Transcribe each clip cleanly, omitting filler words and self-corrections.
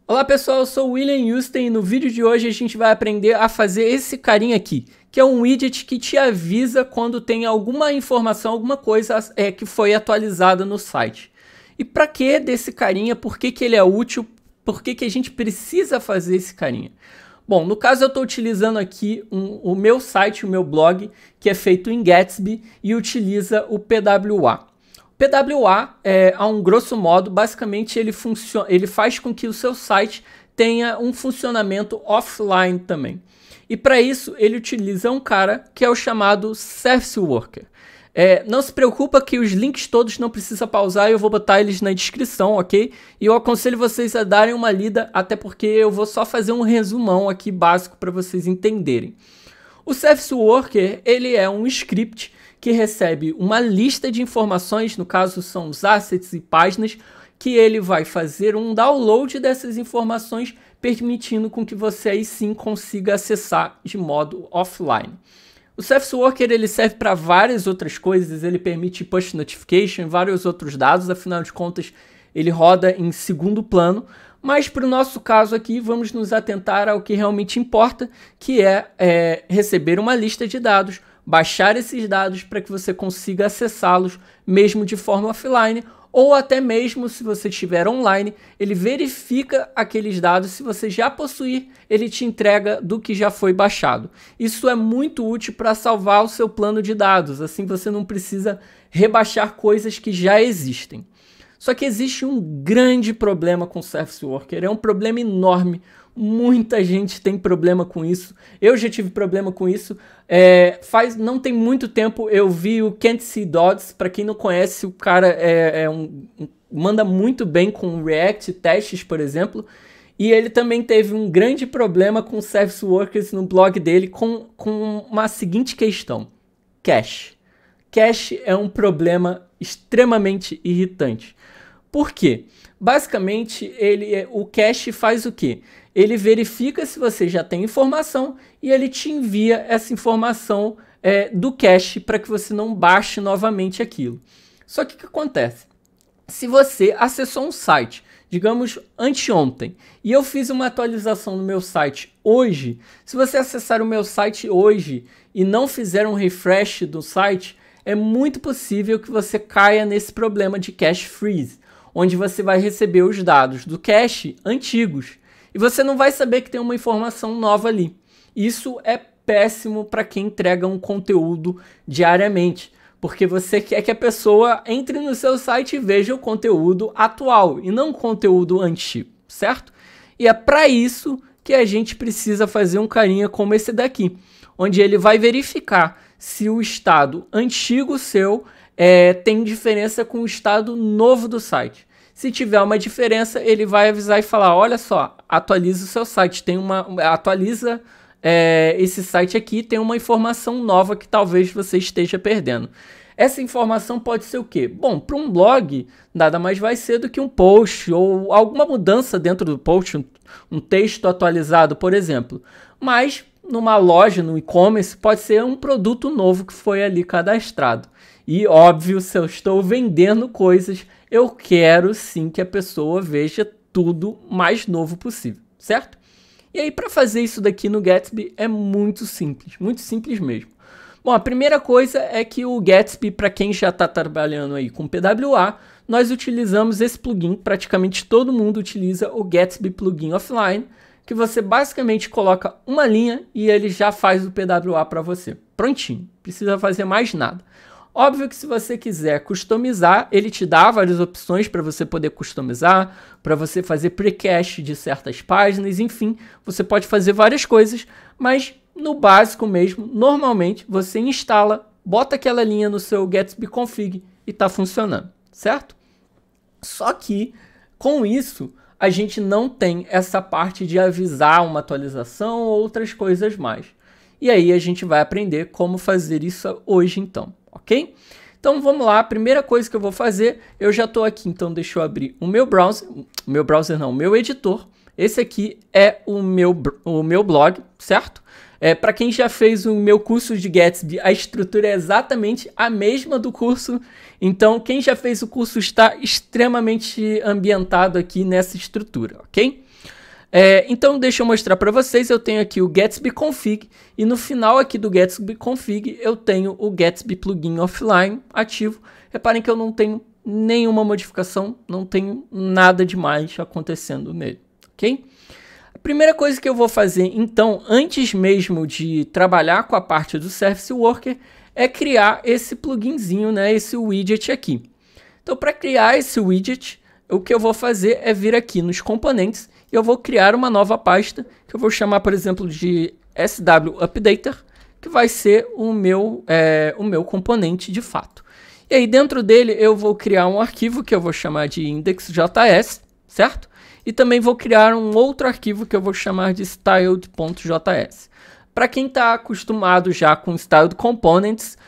Olá pessoal, eu sou o William Houston e no vídeo de hoje a gente vai aprender a fazer esse carinha aqui, que é um widget que te avisa quando tem alguma informação, alguma coisa que foi atualizada no site. E para que desse carinha, por que ele é útil, por que a gente precisa fazer esse carinha? Bom, no caso eu estou utilizando aqui o meu site, o meu blog, que é feito em Gatsby e utiliza o PWA. PWA, a um grosso modo, basicamente ele faz com que o seu site tenha um funcionamento offline também. E para isso ele utiliza um cara que é o chamado Service Worker. Não se preocupa que os links todos não precisa pausar, eu vou botar eles na descrição, ok? E eu aconselho vocês a darem uma lida, até porque eu vou só fazer um resumão aqui básico para vocês entenderem. O Service Worker, ele é um script que recebe uma lista de informações, no caso são os assets e páginas, que ele vai fazer um download dessas informações, permitindo com que você aí sim consiga acessar de modo offline. O Service Worker ele serve para várias outras coisas, ele permite push notification, vários outros dados, afinal de contas ele roda em segundo plano, mas para o nosso caso aqui vamos nos atentar ao que realmente importa, que é receber uma lista de dados, baixar esses dados para que você consiga acessá-los mesmo de forma offline, ou até mesmo se você estiver online, ele verifica aqueles dados, se você já possuir, ele te entrega do que já foi baixado. Isso é muito útil para salvar o seu plano de dados, assim você não precisa rebaixar coisas que já existem. Só que existe um grande problema com o Service Worker, é um problema enorme, muita gente tem problema com isso, eu já tive problema com isso, não tem muito tempo eu vi o Can't See Dots, para quem não conhece, o cara manda muito bem com React, testes, por exemplo, e ele também teve um grande problema com Service Workers no blog dele com uma seguinte questão: cache. Cache é um problema extremamente irritante. Por quê? Basicamente, o cache faz o quê? Ele verifica se você já tem informação e ele te envia essa informação do cache para que você não baixe novamente aquilo. Só que o que acontece? Se você acessou um site, digamos anteontem, e eu fiz uma atualização no meu site hoje, se você acessar o meu site hoje e não fizer um refresh do site, é muito possível que você caia nesse problema de cache freeze, onde você vai receber os dados do cache antigos e você não vai saber que tem uma informação nova ali. Isso é péssimo para quem entrega um conteúdo diariamente, porque você quer que a pessoa entre no seu site e veja o conteúdo atual e não o conteúdo antigo, certo? E é para isso que a gente precisa fazer um carinha como esse daqui, onde ele vai verificar se o estado antigo seu tem diferença com o estado novo do site. Se tiver uma diferença, ele vai avisar e falar: olha só, atualiza o seu site, atualiza esse site aqui, tem uma informação nova que talvez você esteja perdendo. Essa informação pode ser o quê? Bom, para um blog, nada mais vai ser do que um post ou alguma mudança dentro do post, um texto atualizado, por exemplo. Mas numa loja, no e-commerce, pode ser um produto novo que foi ali cadastrado. E óbvio, se eu estou vendendo coisas, eu quero sim que a pessoa veja tudo mais novo possível, certo? E aí para fazer isso daqui no Gatsby é muito simples mesmo. Bom, a primeira coisa é que o Gatsby, para quem já está trabalhando aí com PWA, nós utilizamos esse plugin, praticamente todo mundo utiliza o Gatsby Plugin Offline, que você basicamente coloca uma linha e ele já faz o PWA para você. Prontinho, não precisa fazer mais nada. Óbvio que se você quiser customizar, ele te dá várias opções para você poder customizar, para você fazer pre-cache de certas páginas, enfim, você pode fazer várias coisas, mas no básico mesmo, normalmente você instala, bota aquela linha no seu Gatsby Config e está funcionando, certo? Só que com isso a gente não tem essa parte de avisar uma atualização ou outras coisas mais. E aí a gente vai aprender como fazer isso hoje então. Ok? Então vamos lá, a primeira coisa que eu vou fazer, eu já estou aqui, então deixa eu abrir o meu browser, o meu editor. Esse aqui é o meu blog, certo? Para quem já fez o meu curso de Gatsby, a estrutura é exatamente a mesma do curso. Então, quem já fez o curso está extremamente ambientado aqui nessa estrutura, ok? Então, deixa eu mostrar para vocês. Eu tenho aqui o Gatsby Config e no final aqui do Gatsby Config eu tenho o Gatsby Plugin Offline ativo. Reparem que eu não tenho nenhuma modificação, não tenho nada demais acontecendo nele, ok? A primeira coisa que eu vou fazer, então, antes mesmo de trabalhar com a parte do Service Worker, é criar esse pluginzinho, né, esse widget aqui. Então, para criar esse widget, o que eu vou fazer é vir aqui nos componentes e eu vou criar uma nova pasta que eu vou chamar, por exemplo, de SW Updater, que vai ser o meu componente de fato. E aí dentro dele eu vou criar um arquivo que eu vou chamar de index.js, certo? E também vou criar um outro arquivo que eu vou chamar de styled.js. Para quem está acostumado já com Styled Components,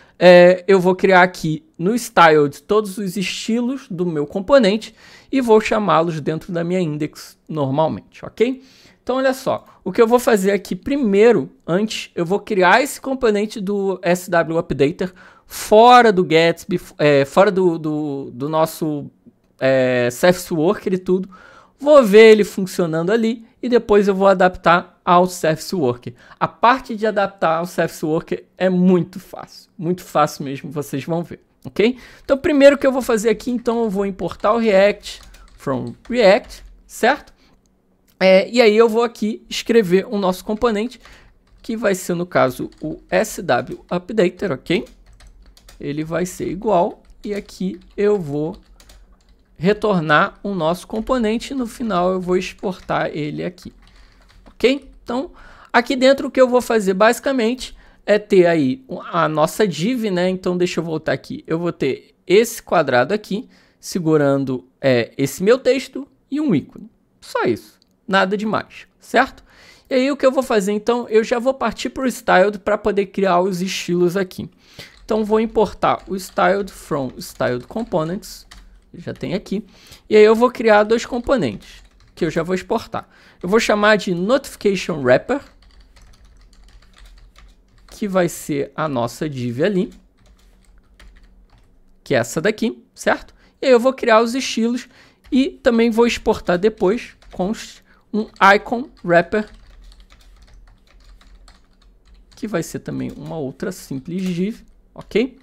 eu vou criar aqui no Styled todos os estilos do meu componente e vou chamá-los dentro da minha index normalmente, ok? Então olha só, o que eu vou fazer aqui primeiro, antes, eu vou criar esse componente do SW Updater fora do Gatsby, fora do nosso Service Worker e tudo. Vou ver ele funcionando ali e depois eu vou adaptar ao Service Worker. A parte de adaptar ao Service Worker é muito fácil mesmo, vocês vão ver, ok? Então, primeiro que eu vou fazer aqui, então eu vou importar o React from React, certo? E aí eu vou aqui escrever o nosso componente, que vai ser, no caso, o SW Updater, ok? Ele vai ser igual, e aqui eu vou retornar o nosso componente e no final eu vou exportar ele aqui, ok? Então, aqui dentro o que eu vou fazer basicamente é ter aí a nossa div, né? Então, deixa eu voltar aqui. Eu vou ter esse quadrado aqui, segurando esse meu texto e um ícone. Só isso, nada demais, certo? E aí o que eu vou fazer, então, eu já vou partir para o Styled para poder criar os estilos aqui. Então, vou importar o Styled from Styled Components, já tem aqui, e aí eu vou criar dois componentes, que eu já vou exportar. Eu vou chamar de Notification Wrapper, que vai ser a nossa div ali, que é essa daqui, certo? E aí eu vou criar os estilos e também vou exportar depois com um Icon Wrapper, que vai ser também uma outra simples div, ok?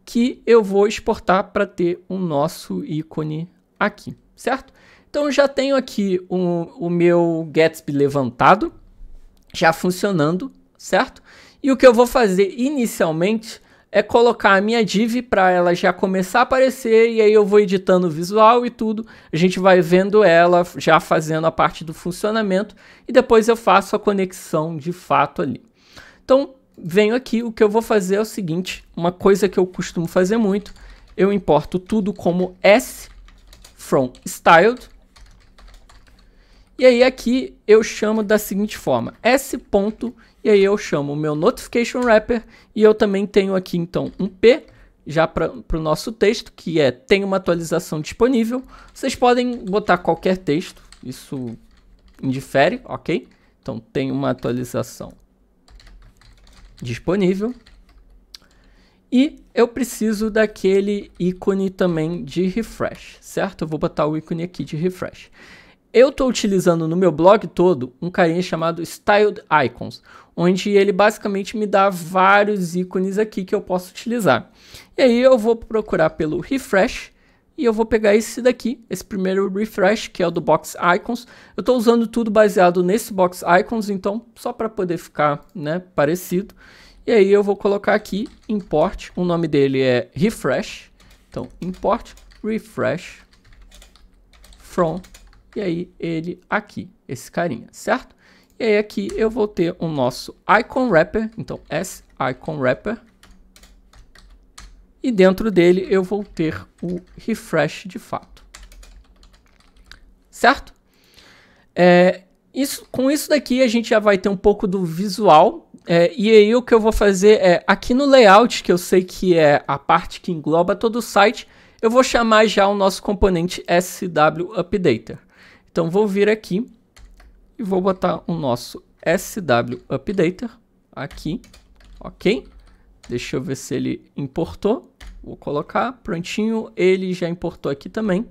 Que eu vou exportar para ter o nosso ícone aqui, certo? Então eu já tenho aqui o meu Gatsby levantado, já funcionando, certo? E o que eu vou fazer inicialmente é colocar a minha div para ela já começar a aparecer e aí eu vou editando o visual e tudo. A gente vai vendo ela já fazendo a parte do funcionamento e depois eu faço a conexão de fato ali. Então, venho aqui, o que eu vou fazer é o seguinte, uma coisa que eu costumo fazer muito, eu importo tudo como S from styled, e aí aqui eu chamo da seguinte forma, S ponto, e aí eu chamo o meu Notification Wrapper, e eu também tenho aqui então um P, já para o nosso texto, que tem uma atualização disponível, vocês podem botar qualquer texto, isso indifere, ok? Então tem uma atualização disponível e eu preciso daquele ícone também de refresh, certo? Eu vou botar o ícone aqui de refresh. Eu estou utilizando no meu blog todo um carinha chamado Styled Icons, onde ele basicamente me dá vários ícones aqui que eu posso utilizar. E aí eu vou procurar pelo refresh e eu vou pegar esse daqui, esse primeiro refresh, que é o do Box Icons. Eu estou usando tudo baseado nesse Box Icons, então só para poder ficar, né, parecido. E aí eu vou colocar aqui, import, o nome dele é refresh. Então, import refresh from, e aí ele aqui, esse carinha, certo? E aí aqui eu vou ter o nosso Icon Wrapper, então S Icon Wrapper. E dentro dele eu vou ter o refresh de fato, certo? Com isso daqui a gente já vai ter um pouco do visual, e aí o que eu vou fazer é, aqui no layout, que eu sei que é a parte que engloba todo o site, eu vou chamar já o nosso componente SW Updater. Então vou vir aqui e vou botar o nosso SW Updater, aqui, ok? Deixa eu ver se ele importou. Vou colocar, prontinho, ele já importou aqui também,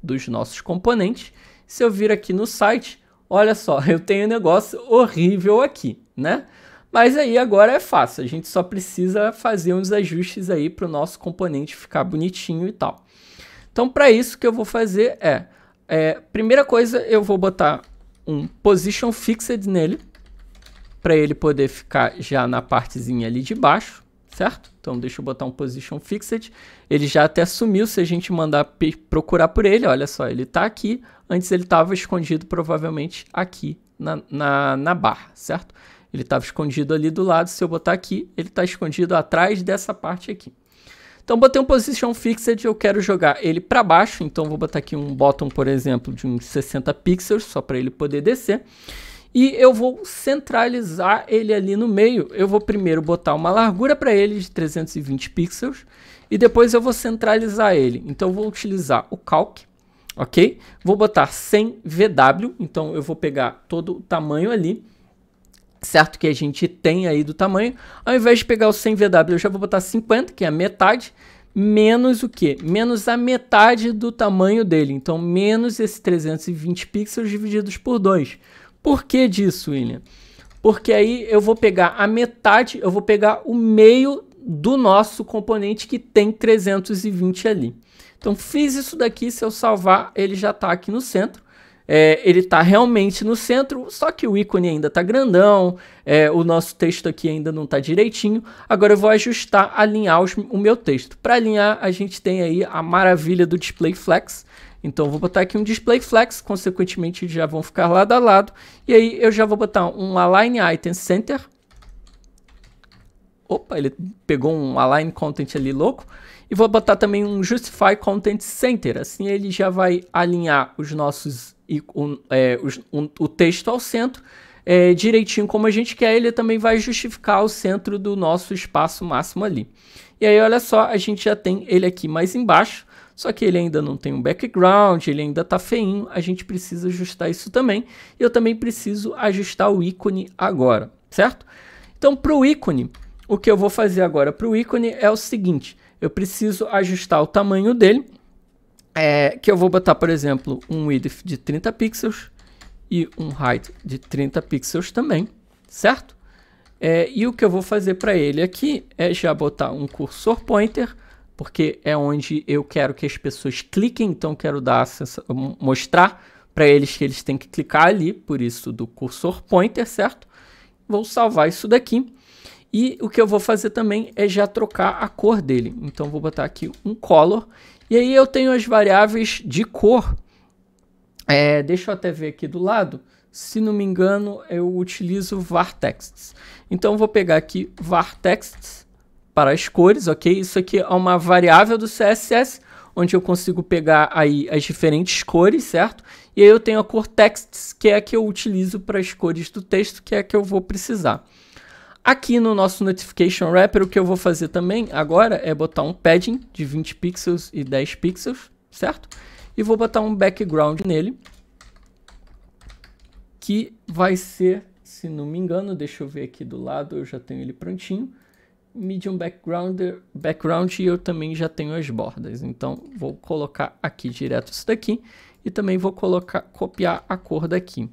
dos nossos componentes. Se eu vir aqui no site, olha só, eu tenho um negócio horrível aqui, né? Mas aí agora é fácil, a gente só precisa fazer uns ajustes aí para o nosso componente ficar bonitinho e tal. Então, para isso que eu vou fazer primeira coisa, eu vou botar um position fixed nele, para ele poder ficar já na partezinha ali de baixo, certo? Então, deixa eu botar um position fixed. Ele já até sumiu se a gente mandar procurar por ele. Olha só, ele está aqui. Antes ele estava escondido provavelmente aqui na barra, certo? Ele estava escondido ali do lado. Se eu botar aqui, ele está escondido atrás dessa parte aqui. Então, botei um position fixed, eu quero jogar ele para baixo. Então, vou botar aqui um bottom, por exemplo, de uns 60 pixels, só para ele poder descer. E eu vou centralizar ele ali no meio. Eu vou primeiro botar uma largura para ele de 320 pixels. E depois eu vou centralizar ele. Então, eu vou utilizar o calc, ok? Vou botar 100 VW. Então, eu vou pegar todo o tamanho ali, certo? Que a gente tem aí do tamanho. Ao invés de pegar o 100 VW, eu já vou botar 50, que é a metade. Menos o quê? Menos a metade do tamanho dele. Então, menos esse 320 pixels divididos por 2. Por que disso, William? Porque aí eu vou pegar a metade, eu vou pegar o meio do nosso componente que tem 320 ali. Então, fiz isso daqui, se eu salvar, ele já está aqui no centro. Ele está realmente no centro, só que o ícone ainda está grandão, o nosso texto aqui ainda não está direitinho. Agora eu vou ajustar, alinhar o meu texto. Para alinhar, a gente tem aí a maravilha do Display Flex. Então, vou botar aqui um Display Flex, consequentemente já vão ficar lado a lado. E aí, eu já vou botar um Align Item Center. Opa, ele pegou um Align Content ali louco. E vou botar também um Justify Content Center. Assim, ele já vai alinhar os nossos, o texto ao centro, direitinho como a gente quer. Ele também vai justificar o centro do nosso espaço máximo ali. E aí, olha só, a gente já tem ele aqui mais embaixo. Só que ele ainda não tem um background, ele ainda está feinho, a gente precisa ajustar isso também. E eu também preciso ajustar o ícone agora, certo? Então, para o ícone, o que eu vou fazer agora para o ícone é o seguinte. Eu preciso ajustar o tamanho dele, que eu vou botar, por exemplo, um width de 30 pixels e um height de 30 pixels também, certo? E o que eu vou fazer para ele aqui é já botar um cursor pointer, porque é onde eu quero que as pessoas cliquem, então quero mostrar para eles que eles têm que clicar ali, por isso do cursor pointer, certo? Vou salvar isso daqui. E o que eu vou fazer também é já trocar a cor dele. Então vou botar aqui um color. E aí eu tenho as variáveis de cor. Deixa eu até ver aqui do lado. Se não me engano, eu utilizo vartexts. Então vou pegar aqui vartexts para as cores, ok? Isso aqui é uma variável do CSS, onde eu consigo pegar aí as diferentes cores, certo? E aí eu tenho a cor texts, que é a que eu utilizo para as cores do texto, que é a que eu vou precisar. Aqui no nosso Notification Wrapper, o que eu vou fazer também agora é botar um padding de 20 pixels e 10 pixels, certo? E vou botar um background nele, que vai ser, se não me engano, deixa eu ver aqui do lado, eu já tenho ele prontinho. Medium background e eu também já tenho as bordas. Então, vou colocar aqui direto isso daqui e também vou copiar a cor daqui.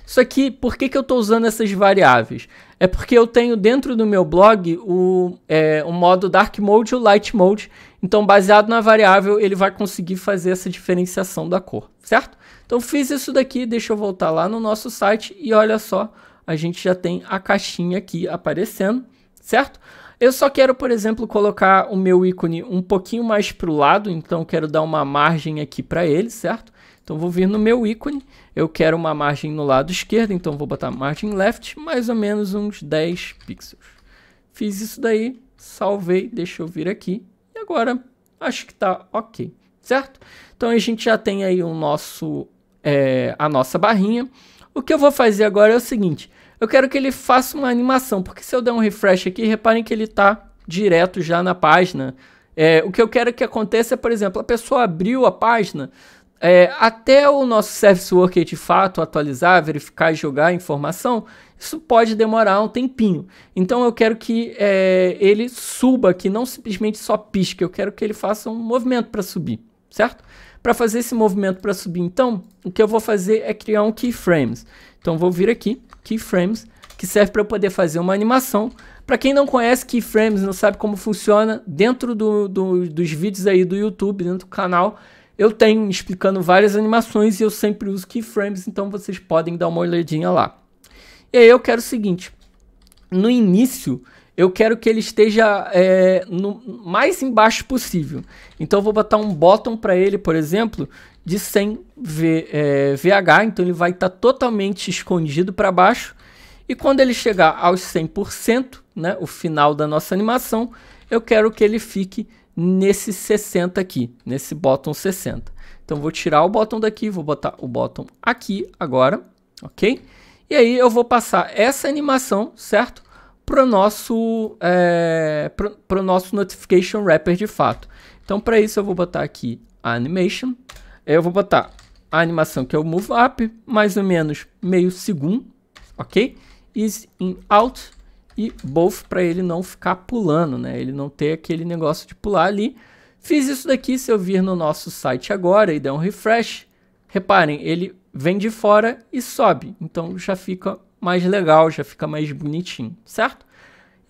Isso aqui, por que eu estou usando essas variáveis? É porque eu tenho dentro do meu blog o modo Dark Mode e o Light Mode. Então, baseado na variável, ele vai conseguir fazer essa diferenciação da cor, certo? Então, fiz isso daqui, deixa eu voltar lá no nosso site e olha só, a gente já tem a caixinha aqui aparecendo, certo? Eu só quero, por exemplo, colocar o meu ícone um pouquinho mais para o lado, então quero dar uma margem aqui para ele, certo? Então vou vir no meu ícone, eu quero uma margem no lado esquerdo, então vou botar margem left, mais ou menos uns 10 pixels. Fiz isso daí, salvei, deixa eu vir aqui, e agora acho que está ok, certo? Então a gente já tem aí o nosso, a nossa barrinha. O que eu vou fazer agora é o seguinte, eu quero que ele faça uma animação, porque se eu der um refresh aqui, reparem que ele está direto já na página. O que eu quero que aconteça é, por exemplo, a pessoa abriu a página, até o nosso Service Worker de fato atualizar, verificar e jogar a informação, isso pode demorar um tempinho. Então eu quero que ele suba aqui, não simplesmente só pisque, eu quero que ele faça um movimento para subir, certo? Para fazer esse movimento para subir, então, o que eu vou fazer é criar um Keyframes. Então vou vir aqui, Keyframes, que serve para eu poder fazer uma animação. Para quem não conhece Keyframes, não sabe como funciona, dentro dos vídeos aí do YouTube, dentro do canal, eu tenho explicando várias animações e eu sempre uso Keyframes, então vocês podem dar uma olhadinha lá. E aí eu quero o seguinte, no início eu quero que ele esteja no mais embaixo possível. Então eu vou botar um bottom para ele, por exemplo, de 100 VH, então ele vai estar totalmente escondido para baixo. E quando ele chegar aos 100%, né, o final da nossa animação, eu quero que ele fique nesse 60 aqui, nesse bottom 60. Então vou tirar o bottom daqui, vou botar o bottom aqui agora, ok? E aí eu vou passar essa animação, certo? Para o nosso Notification Wrapper de fato. Então para isso eu vou botar aqui a Animation, eu vou botar a animação que é o Move Up, mais ou menos meio segundo, ok? Is in out e both para ele não ficar pulando, né? Ele não ter aquele negócio de pular ali. Fiz isso daqui, se eu vir no nosso site agora e der um refresh, reparem, ele vem de fora e sobe. Então já fica mais legal, já fica mais bonitinho, certo?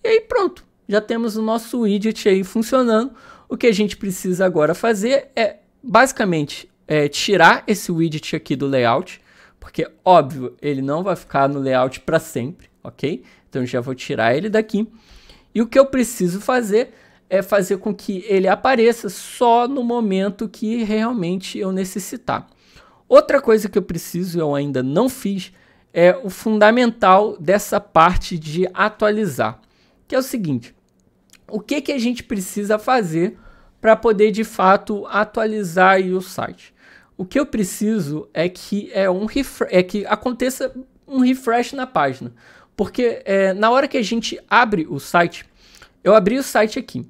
E aí pronto, já temos o nosso widget aí funcionando. O que a gente precisa agora fazer é basicamente tirar esse widget aqui do layout, porque óbvio, ele não vai ficar no layout para sempre, ok? Então já vou tirar ele daqui. E o que eu preciso fazer é fazer com que ele apareça só no momento que realmente eu necessitar. Outra coisa que eu preciso, eu ainda não fiz, é o fundamental dessa parte de atualizar, que é o seguinte: o que a gente precisa fazer para poder de fato atualizar aí o site? O que eu preciso é que, que aconteça um refresh na página, porque na hora que a gente abre o site, eu abri o site aqui,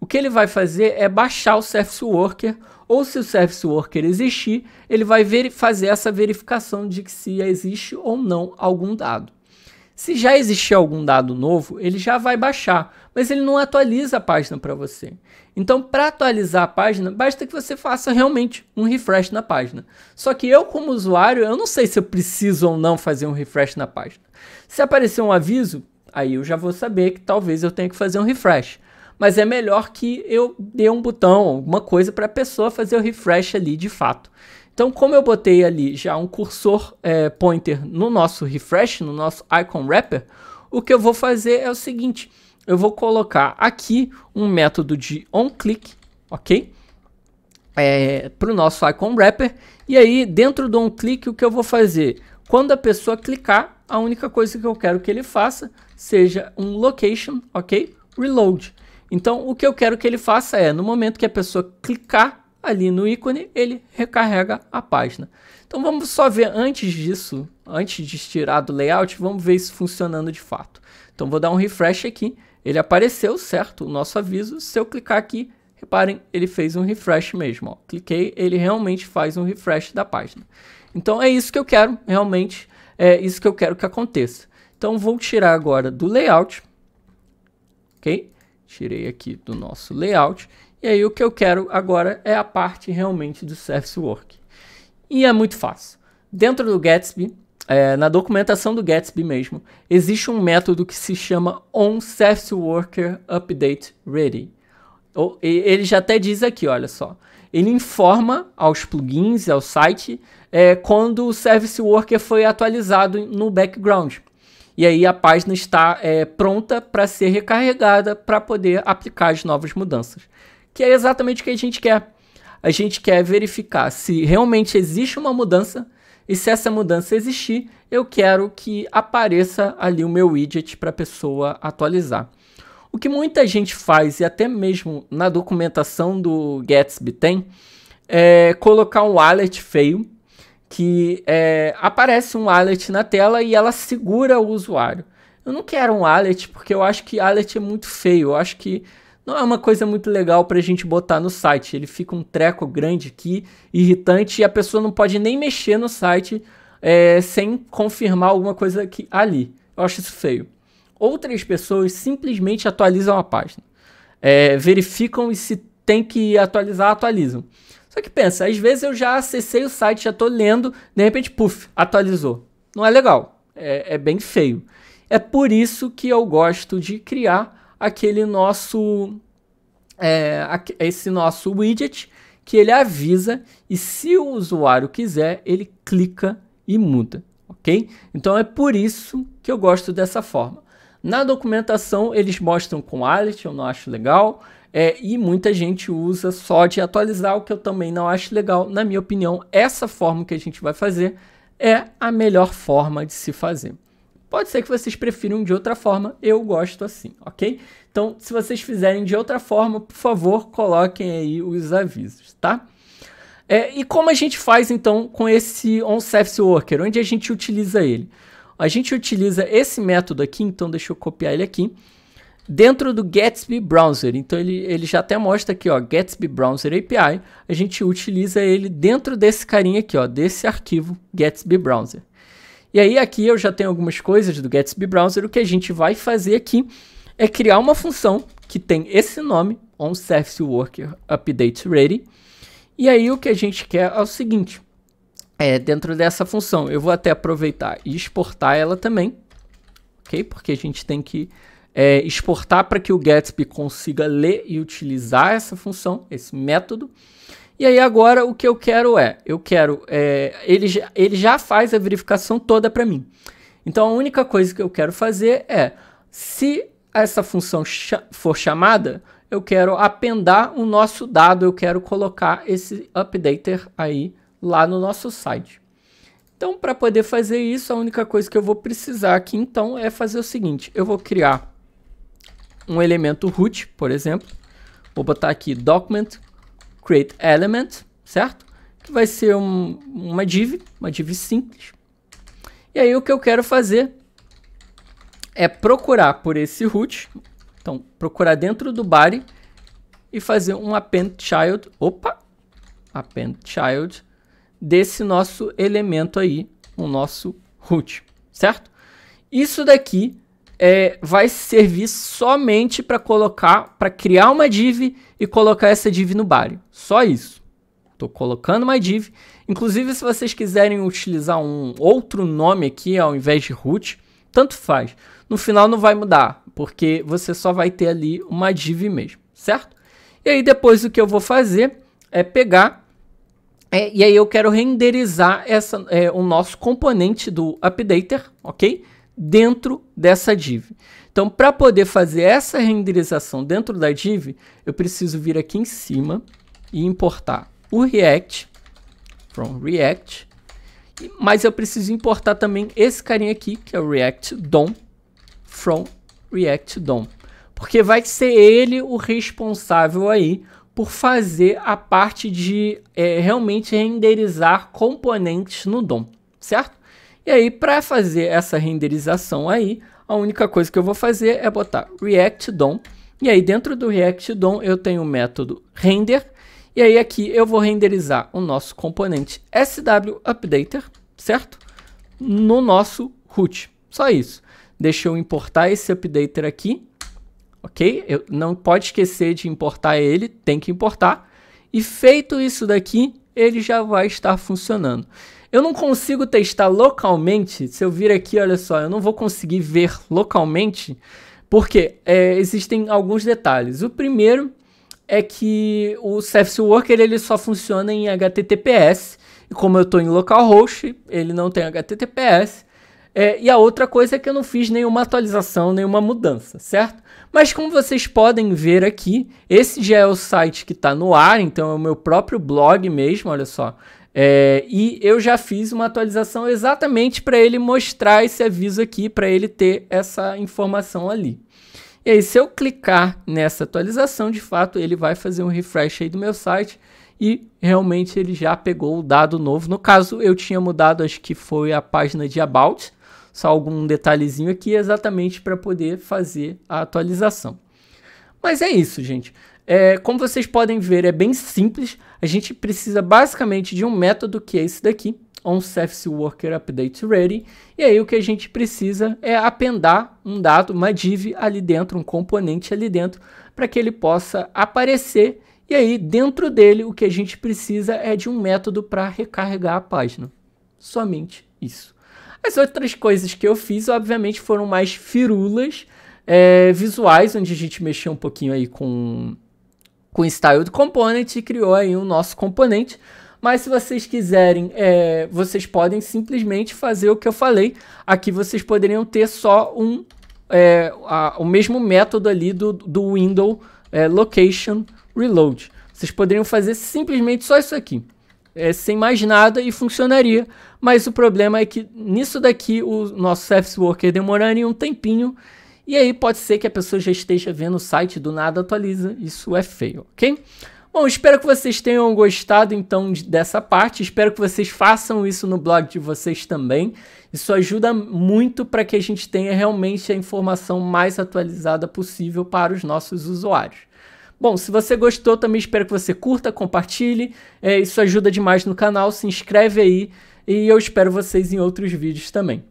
o que ele vai fazer é baixar o Service Worker, ou se o Service Worker existir, ele vai fazer essa verificação de que se existe ou não algum dado. Se já existir algum dado novo, ele já vai baixar, mas ele não atualiza a página para você. Então, para atualizar a página, basta que você faça realmente um refresh na página. Só que eu, como usuário, eu não sei se eu preciso ou não fazer um refresh na página. Se aparecer um aviso, aí eu já vou saber que talvez eu tenha que fazer um refresh. Mas é melhor que eu dê um botão, alguma coisa para a pessoa fazer o refresh ali de fato. Então, como eu botei ali já um cursor pointer no nosso refresh, no nosso icon wrapper, o que eu vou fazer é o seguinte: eu vou colocar aqui um método de onClick, ok? Para o nosso icon wrapper. E aí, dentro do onClick, o que eu vou fazer? Quando a pessoa clicar, a única coisa que eu quero que ele faça seja um location, ok? Reload. Então, o que eu quero que ele faça é, no momento que a pessoa clicar ali no ícone, ele recarrega a página. Então, vamos só ver antes disso, antes de tirar do layout, vamos ver isso funcionando de fato. Então, vou dar um refresh aqui. Ele apareceu, certo? O nosso aviso. Se eu clicar aqui, reparem, ele fez um refresh mesmo. Ó. Cliquei, ele realmente faz um refresh da página. Então, é isso que eu quero, realmente. É isso que eu quero que aconteça. Então, vou tirar agora do layout. Ok? Tirei aqui do nosso layout. E aí o que eu quero agora é a parte realmente do Service Worker. E é muito fácil. Dentro do Gatsby, na documentação do Gatsby mesmo, existe um método que se chama onServiceWorkerUpdateReady. Ele já até diz aqui, olha só. Ele informa aos plugins, ao site, quando o Service Worker foi atualizado no background. E aí a página está pronta para ser recarregada para poder aplicar as novas mudanças. Que é exatamente o que a gente quer. A gente quer verificar se realmente existe uma mudança e se essa mudança existir, eu quero que apareça ali o meu widget para a pessoa atualizar. O que muita gente faz, e até mesmo na documentação do Gatsby tem, é colocar um alert feio, que aparece um alert na tela e ela segura o usuário. Eu não quero um alert porque eu acho que alert é muito feio. Eu acho que não é uma coisa muito legal para a gente botar no site. Ele fica um treco grande aqui, irritante, e a pessoa não pode nem mexer no site sem confirmar alguma coisa aqui, ali. Eu acho isso feio. Outras pessoas simplesmente atualizam a página. Verificam e se tem que atualizar, atualizam. Só que pensa, às vezes eu já acessei o site, já estou lendo, de repente, puf, atualizou. Não é legal, é bem feio. É por isso que eu gosto de criar aquele esse nosso widget, que ele avisa, e se o usuário quiser, ele clica e muda, ok? Então é por isso que eu gosto dessa forma. Na documentação eles mostram com alert, eu não acho legal, e muita gente usa só de atualizar, o que eu também não acho legal. Na minha opinião, essa forma que a gente vai fazer é a melhor forma de se fazer. Pode ser que vocês prefiram de outra forma, eu gosto assim, ok? Então, se vocês fizerem de outra forma, por favor, coloquem aí os avisos, tá? E como a gente faz, então, com esse onServiceWorker? Onde a gente utiliza ele? A gente utiliza esse método aqui, então deixa eu copiar ele aqui, dentro do Gatsby Browser. Então, ele já até mostra aqui, ó, Gatsby Browser API. A gente utiliza ele dentro desse carinha aqui, ó, desse arquivo Gatsby Browser. E aí aqui eu já tenho algumas coisas do Gatsby Browser. O que a gente vai fazer aqui é criar uma função que tem esse nome, onServiceWorker Update Ready. E aí o que a gente quer é o seguinte, dentro dessa função, eu vou até aproveitar e exportar ela também, ok? Porque a gente tem que exportar para que o Gatsby consiga ler e utilizar essa função, esse método. E aí agora o que eu quero ele já faz a verificação toda para mim. Então a única coisa que eu quero fazer se essa função for chamada, eu quero apendar o nosso dado, eu quero colocar esse updater aí lá no nosso site. Então para poder fazer isso, a única coisa que eu vou precisar aqui então é fazer o seguinte, eu vou criar um elemento root, por exemplo, vou botar aqui document create element, certo? Que vai ser uma div simples. E aí o que eu quero fazer é procurar por esse root, então procurar dentro do body e fazer um append child, desse nosso elemento aí, o nosso root, certo? Isso daqui vai servir somente para criar uma div e colocar essa div no body. Só isso. Estou colocando uma div. Inclusive, se vocês quiserem utilizar um outro nome aqui ao invés de root, tanto faz. No final não vai mudar, porque você só vai ter ali uma div mesmo, certo? E aí depois o que eu vou fazer é pegar e aí eu quero renderizar o nosso componente do updater, ok? Dentro dessa div. Então, para poder fazer essa renderização dentro da div, eu preciso vir aqui em cima e importar o React, from React, mas eu preciso importar também esse carinha aqui, que é o React DOM, from React DOM, porque vai ser ele o responsável aí por fazer a parte de realmente renderizar componentes no DOM, certo? E aí, para fazer essa renderização aí, a única coisa que eu vou fazer é botar React DOM. E aí, dentro do React DOM, eu tenho o método render. E aí, aqui eu vou renderizar o nosso componente SWUpdater, certo? No nosso root. Só isso. Deixa eu importar esse updater aqui. Ok? Não pode esquecer de importar ele. Tem que importar. E feito isso daqui, ele já vai estar funcionando. Eu não consigo testar localmente, se eu vir aqui, olha só, eu não vou conseguir ver localmente, porque existem alguns detalhes. O primeiro é que o ServiceWorker ele só funciona em HTTPS, e como eu estou em localhost, ele não tem HTTPS, e a outra coisa é que eu não fiz nenhuma atualização, nenhuma mudança, certo? Mas como vocês podem ver aqui, esse já é o site que está no ar, então é o meu próprio blog mesmo, olha só. E eu já fiz uma atualização exatamente para ele mostrar esse aviso aqui, para ele ter essa informação ali. E aí, se eu clicar nessa atualização, de fato, ele vai fazer um refresh aí do meu site e realmente ele já pegou o dado novo. No caso, eu tinha mudado, acho que foi a página de About, só algum detalhezinho aqui, exatamente para poder fazer a atualização. Mas é isso, gente. Como vocês podem ver, é bem simples. A gente precisa basicamente de um método que é esse daqui, onSurfaceWorkerUpdateReady. E aí o que a gente precisa é appendar um dado, uma div ali dentro, um componente ali dentro, para que ele possa aparecer. E aí dentro dele o que a gente precisa é de um método para recarregar a página. Somente isso. As outras coisas que eu fiz, obviamente, foram mais firulas visuais, onde a gente mexeu um pouquinho aí com o style do component e criou aí o nosso componente. Mas se vocês quiserem, vocês podem simplesmente fazer o que eu falei. Aqui vocês poderiam ter só o mesmo método ali do window location reload. Vocês poderiam fazer simplesmente só isso aqui. Sem mais nada e funcionaria, mas o problema é que nisso daqui o nosso Surface Worker demoraria um tempinho e aí pode ser que a pessoa já esteja vendo o site do nada atualiza, isso é feio, ok? Bom, espero que vocês tenham gostado então dessa parte, espero que vocês façam isso no blog de vocês também, isso ajuda muito para que a gente tenha realmente a informação mais atualizada possível para os nossos usuários. Bom, se você gostou, também espero que você curta, compartilhe, isso ajuda demais no canal, se inscreve aí e eu espero vocês em outros vídeos também.